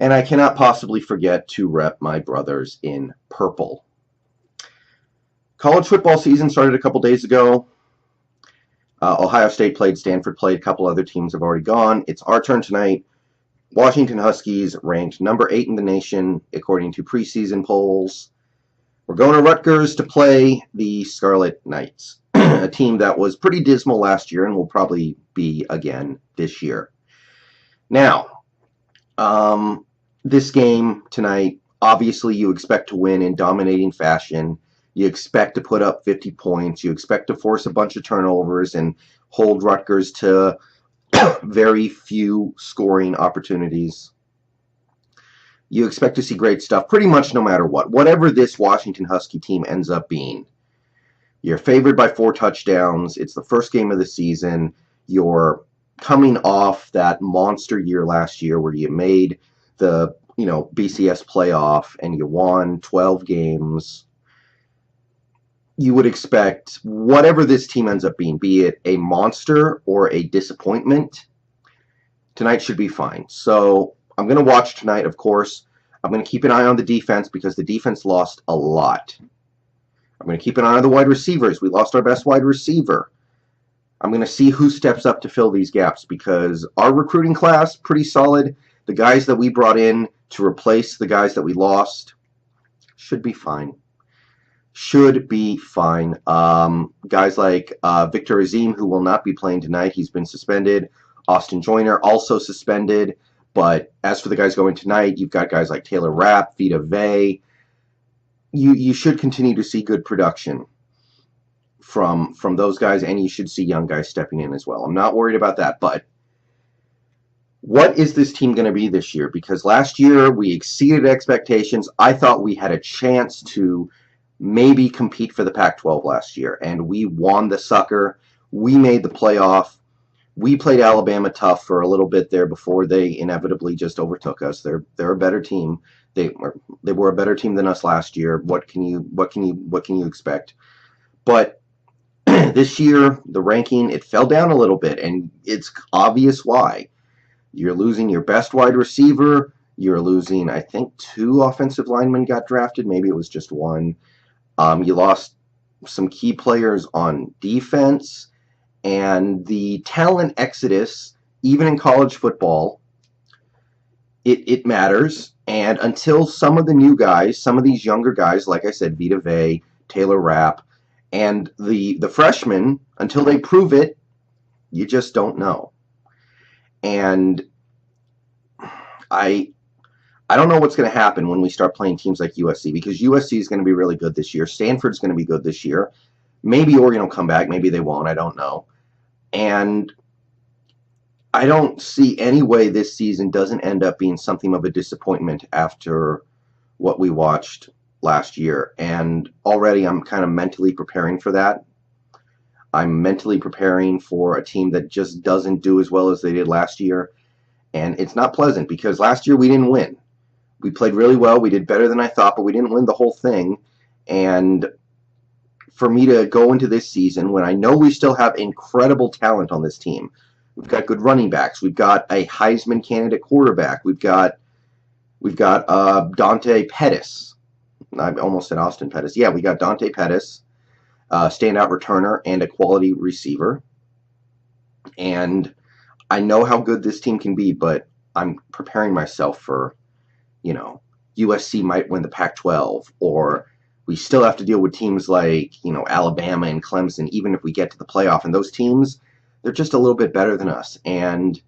And I cannot possibly forget to rep my brothers in purple. College football season started a couple days ago. Ohio State played, Stanford played, a couple other teams have already gone. It's our turn tonight. Washington Huskies ranked number 8 in the nation according to preseason polls. We're going to Rutgers to play the Scarlet Knights, a team that was pretty dismal last year and will probably be again this year. Now, this game tonight, obviously you expect to win in dominating fashion. You expect to put up 50 points. You expect to force a bunch of turnovers and hold Rutgers to very few scoring opportunities. You expect to see great stuff pretty much no matter what. Whatever this Washington Husky team ends up being. You're favored by 4 touchdowns. It's the first game of the season. You're coming off that monster year last year where you made the BCS playoff and you won 12 games. You would expect whatever this team ends up being, be it a monster or a disappointment, tonight should be fine. So I'm going to watch tonight, of course. I'm going to keep an eye on the defense because the defense lost a lot. I'm going to keep an eye on the wide receivers. We lost our best wide receiver. I'm going to see who steps up to fill these gaps because our recruiting class, pretty solid. The guys that we brought in to replace the guys that we lost should be fine. Should be fine. Guys like Victor Azim, who will not be playing tonight. He's been suspended. Austin Joyner also suspended. But as for the guys going tonight, you've got guys like Taylor Rapp, Vita Vey. You should continue to see good production from those guys, and you should see young guys stepping in as well. I'm not worried about that. But what is this team going to be this year? Because last year we exceeded expectations. I thought we had a chance to maybe compete for the Pac-12 last year, and we won the sucker. We made the playoff. We played Alabama tough for a little bit there before they inevitably just overtook us. They're a better team. They were a better team than us last year. What can you expect? But this year the ranking, it fell down a little bit, and it's obvious why. You're losing your best wide receiver. You're losing, I think, 2 offensive linemen got drafted. Maybe it was just 1. You lost some key players on defense, and the talent exodus, even in college football, it matters. And until some of the new guys, some of these younger guys, like I said, Vita Vey, Taylor Rapp, and the freshmen, until they prove it, you just don't know. And I don't know what's going to happen when we start playing teams like USC, because USC is going to be really good this year. Stanford's going to be good this year. Maybe Oregon will come back. Maybe they won't. I don't know. And I don't see any way this season doesn't end up being something of a disappointment after what we watched last year. And already I'm kind of mentally preparing for that. I'm mentally preparing for a team that just doesn't do as well as they did last year. And it's not pleasant because last year we didn't win. We played really well. We did better than I thought, but we didn't win the whole thing. And for me to go into this season when I know we still have incredible talent on this team, we've got good running backs. We've got a Heisman candidate quarterback. We've got Dante Pettis. I almost said Austin Pettis. Yeah, we got Dante Pettis, standout returner and a quality receiver. And I know how good this team can be, but I'm preparing myself for, USC might win the Pac-12, or we still have to deal with teams like, Alabama and Clemson, even if we get to the playoff. And those teams, they're just a little bit better than us. And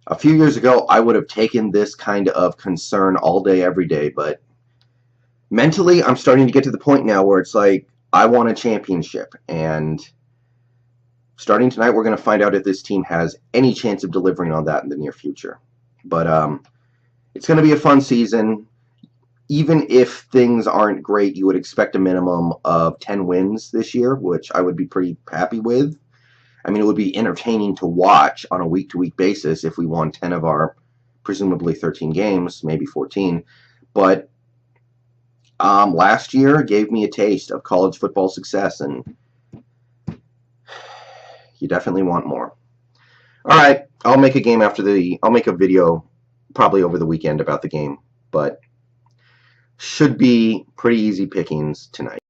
a few years ago, I would have taken this kind of concern all day, every day. But mentally, I'm starting to get to the point now where it's like, I want a championship. And starting tonight, we're going to find out if this team has any chance of delivering on that in the near future. But it's going to be a fun season. Even if things aren't great, you would expect a minimum of 10 wins this year, which I would be pretty happy with. I mean, it would be entertaining to watch on a week-to-week basis if we won 10 of our presumably 13 games, maybe 14. But last year gave me a taste of college football success, and you definitely want more. All right, I'll make a video probably over the weekend about the game, but should be pretty easy pickings tonight.